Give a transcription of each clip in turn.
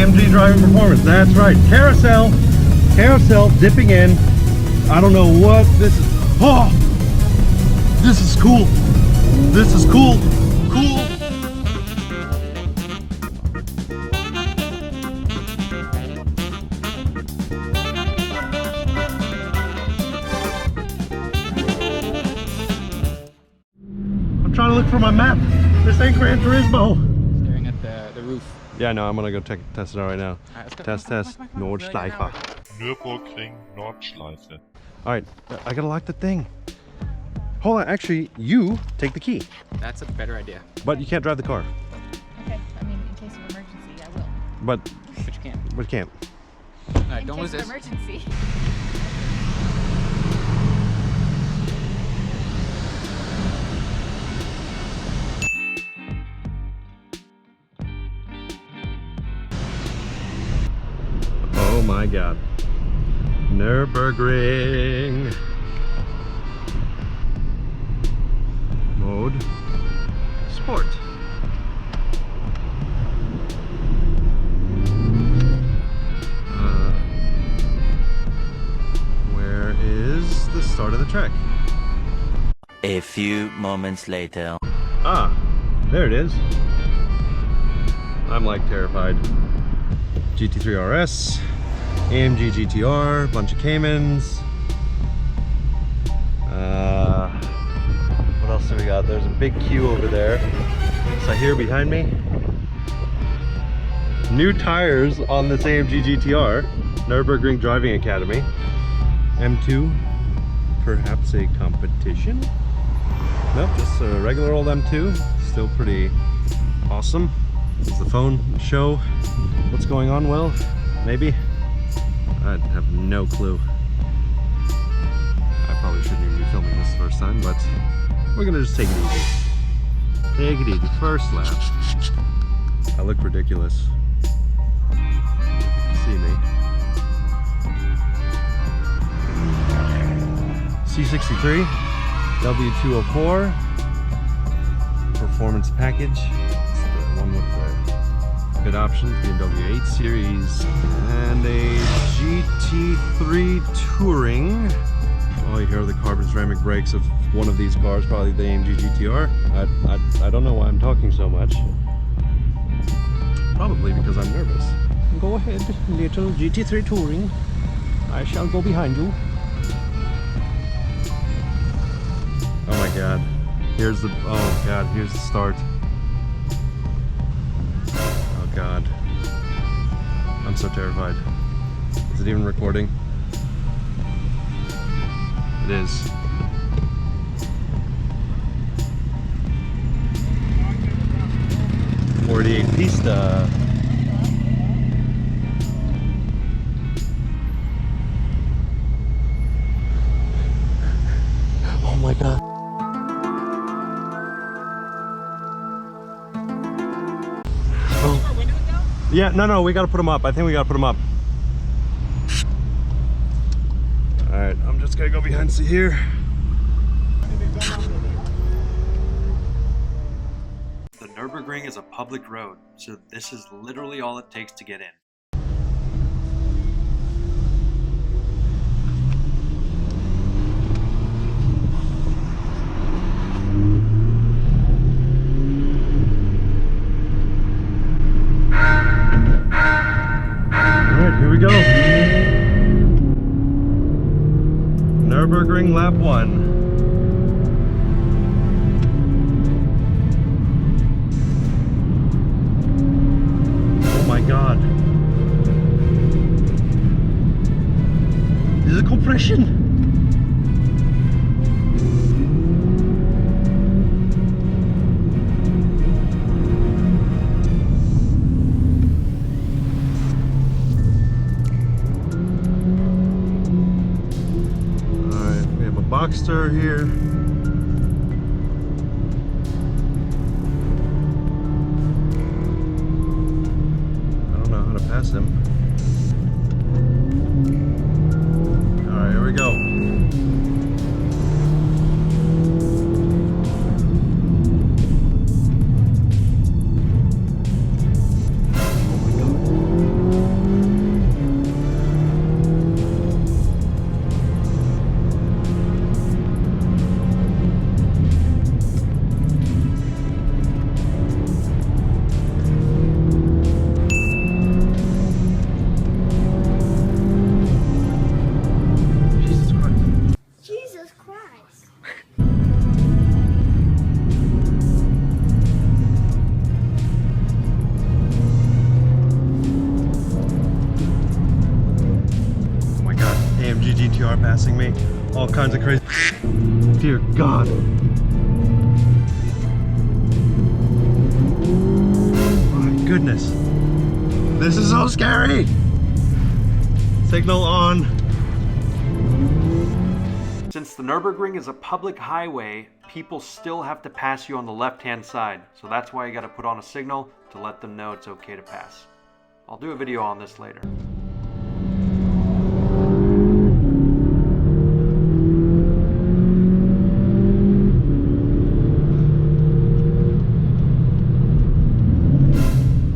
AMG driving performance. That's right. Carousel, dipping in. I don't know what this is. Oh, this is cool. This is cool. Cool. I'm trying to look for my map. This ain't Gran Turismo. Staring at the roof. Yeah, no, I'm gonna go test it out right now. Test. Nordschleife. Nurburgring Nordschleife. Alright, I gotta lock the thing. Hold on, actually, you take the key. That's a better idea. But you can't drive the car. Okay, I mean, in case of emergency, I will. But But you can't. you can't. Alright, In don't lose case of this. emergency. Oh my god. Nurburgring. Mode. Sport. Where is the start of the track? A few moments later. Ah, there it is. I'm like terrified. GT3 RS, AMG GTR, bunch of Caymans. What else do we got? There's a big queue over there. So here behind me, new tires on this AMG GTR, Nurburgring Driving Academy. M2, perhaps a competition? Nope, just a regular old M2. Still pretty awesome. Does the phone show what's going on? Well, maybe. I have no clue. I probably shouldn't even be filming this the first time, but we're gonna just take it easy. Take it easy. First lap. I look ridiculous. If you can see me. C63, W204, performance package. It's the one with the good options, BMW 8 Series, and a GT3 Touring. Oh, you hear the carbon ceramic brakes of one of these cars, probably the AMG GTR. I don't know why I'm talking so much. Probably because I'm nervous. Go ahead, little GT3 Touring. I shall go behind you. Oh my god. Here's the, oh god, here's the start. Oh god. I'm so terrified. Is it even recording? It is. .48 Pista. Oh my god. Yeah, no, we gotta put them up. I think we gotta put them up. Alright, I'm just gonna go behind seat here. The Nurburgring is a public road, so this is literally all it takes to get in. Here we go. Nurburgring lap 1. Oh my god. This is a compression. Boxster here. I don't know how to pass him. Alright, here we go. Oh my god. GTR passing me. All kinds of crazy. Dear God. My goodness. This is so scary. Signal on. Since the Nurburgring is a public highway, people still have to pass you on the left-hand side. So that's why you got to put on a signal to let them know it's okay to pass. I'll do a video on this later.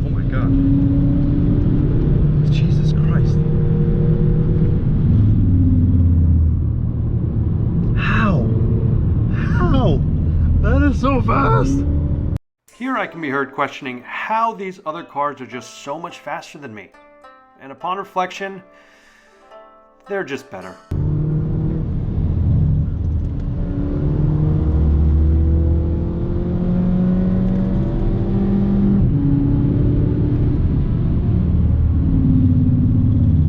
Oh my God. Jesus Christ. How? That is so fast! Here I can be heard questioning how these other cars are just so much faster than me. And upon reflection, they're just better.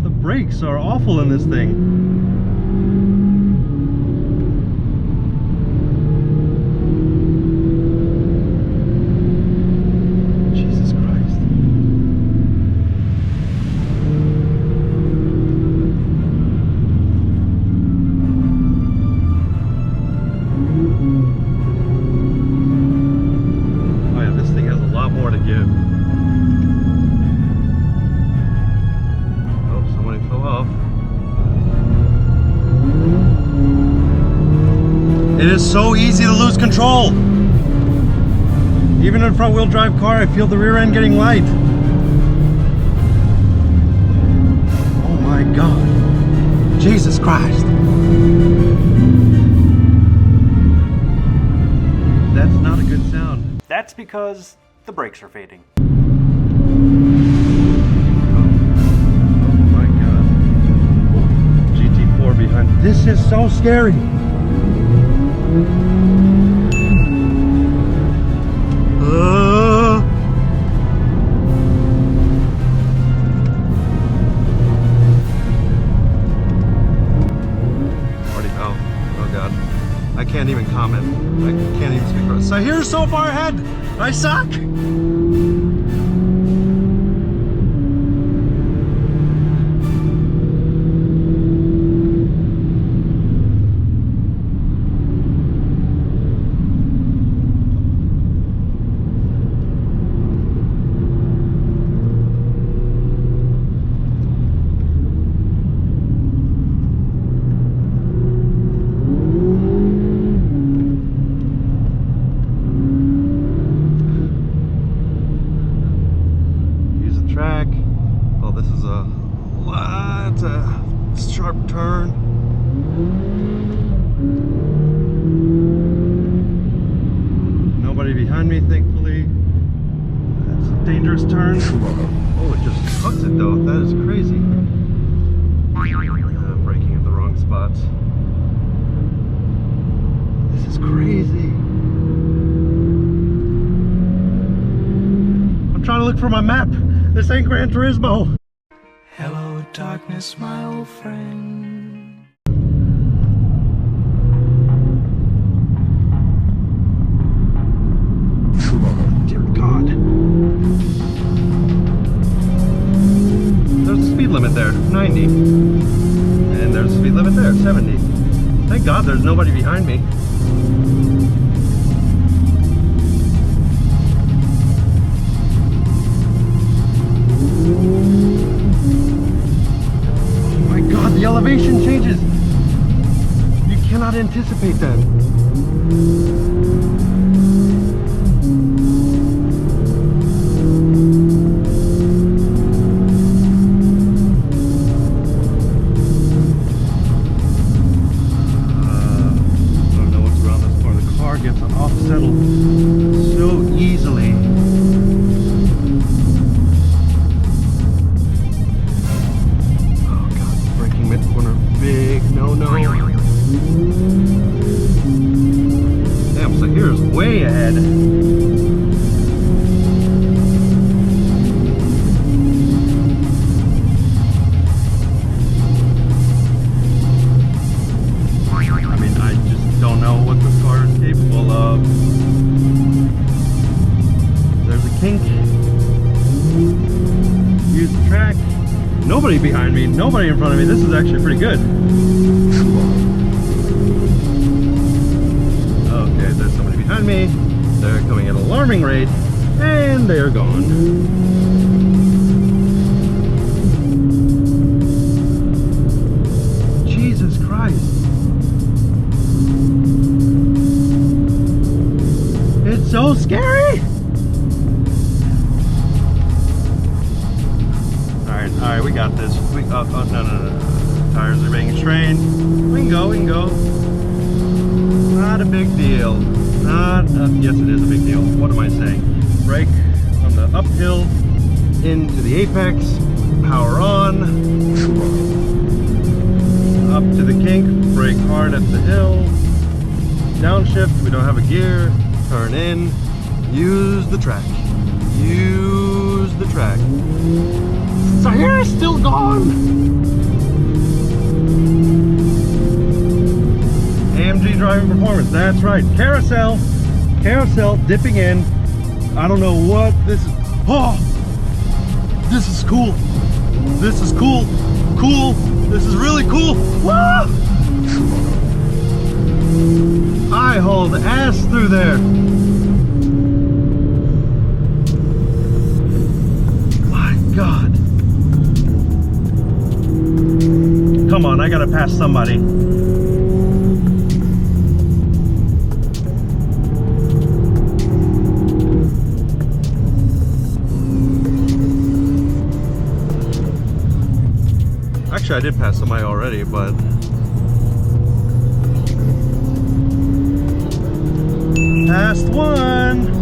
The brakes are awful in this thing. It is so easy to lose control. Even in a front-wheel drive car, I feel the rear end getting light. Oh my God. Jesus Christ. That's not a good sound. That's because the brakes are fading. Oh my God. GT4 behind. This is so scary. Oh God. I can't even comment. I can't even speak for it. So here's so far ahead. I suck. Oh, this is a sharp turn. Nobody behind me, thankfully. That's a dangerous turn. Oh, it just hugs it though. That is crazy. Braking at the wrong spots. This is crazy. I'm trying to look for my map. This ain't Gran Turismo. Hello, darkness, my old friend. Dear God. There's a speed limit there, 90. And there's a speed limit there, 70. Thank God there's nobody behind me. The elevation changes. You cannot anticipate that. I don't know what's around this corner. The car gets off settled so easily. Mid-corner, big no. track. Nobody behind me, nobody in front of me. This is actually pretty good. Okay, there's somebody behind me. They're coming at an alarming rate, and they are gone. Jesus Christ. It's so scary! Alright, we got this. No. Tires are being strained. We can go. Not a big deal. Yes, it is a big deal. What am I saying? Brake on the uphill into the apex. Power on. Up to the kink. Brake hard at the hill. Downshift. We don't have a gear. Turn in. Use the track. Use the track. Sahara's still gone! AMG driving performance, that's right. Carousel dipping in. I don't know what this is. Oh! This is cool. This is cool. Cool. This is really cool. Woo! I hauled ass through there. My God. Come on, I gotta pass somebody. Actually, I did pass somebody already, but... Passed one!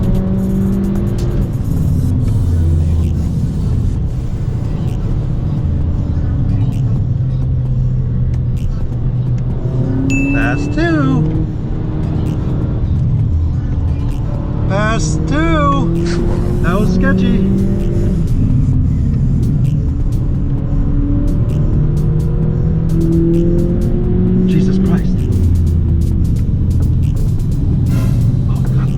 Pass two. Pass two. That was sketchy. Jesus Christ. Oh God.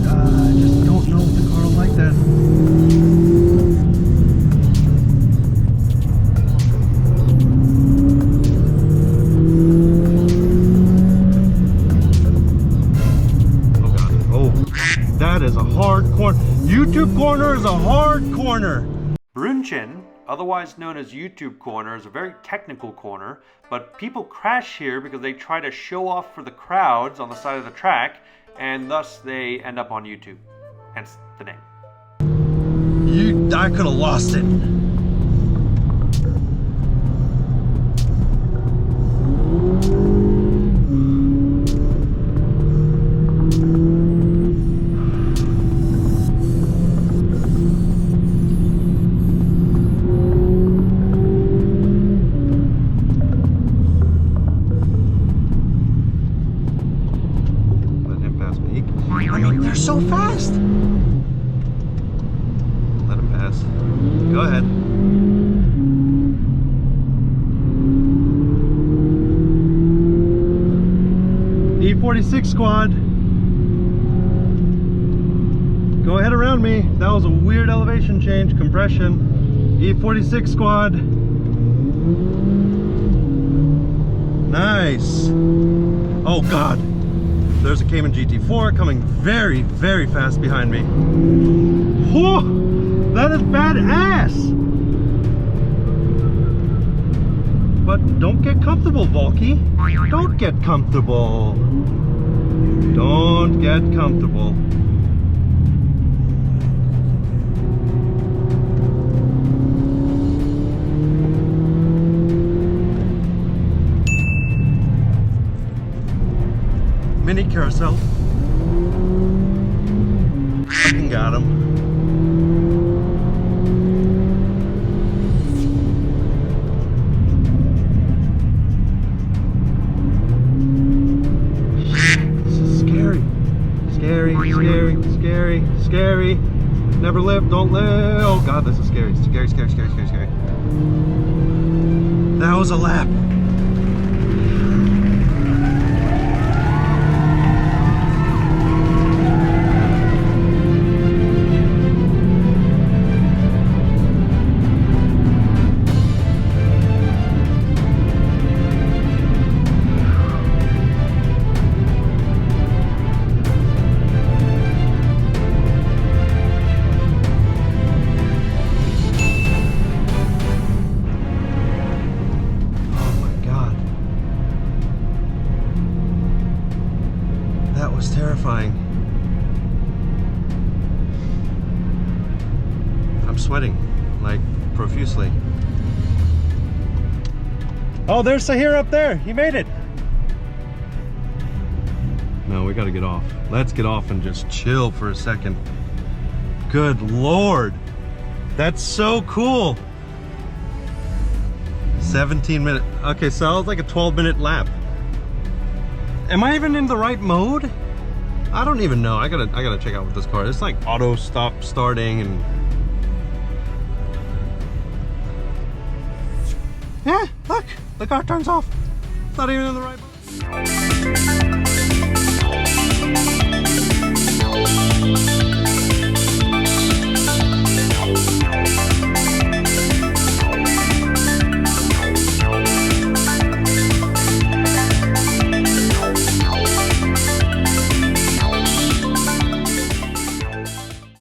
I just don't know if the car will like that. That is a hard corner. YouTube corner is a hard corner. Brunchen, otherwise known as YouTube corner, is a very technical corner, but people crash here because they try to show off for the crowds on the side of the track, and thus they end up on YouTube. Hence the name. I could have lost it. They're so fast. Let him pass. Go ahead. E46 squad. Go ahead around me. That was a weird elevation change. Compression. E46 squad. Nice. Oh God. There's a Cayman GT4 coming very, very fast behind me. Whoa! That is badass! But don't get comfortable, Volky. Don't get comfortable. Don't get comfortable. Mini carousel. Fucking got him. This is scary. Scary, scary, scary, scary. Never live, don't live. Oh God, this is scary. Scary, scary, scary, scary, scary. That was a lap. terrifying. I'm sweating, like, profusely. Oh, there's Sahir up there. He made it. No, we gotta get off. Let's get off and just chill for a second. Good Lord. That's so cool. 17 minutes. Okay, so that was like a 12-minute lap. Am I even in the right mode? I don't even know. I gotta check out with this car. It's like auto stop starting and yeah, look, the car turns off. It's not even in the right mode.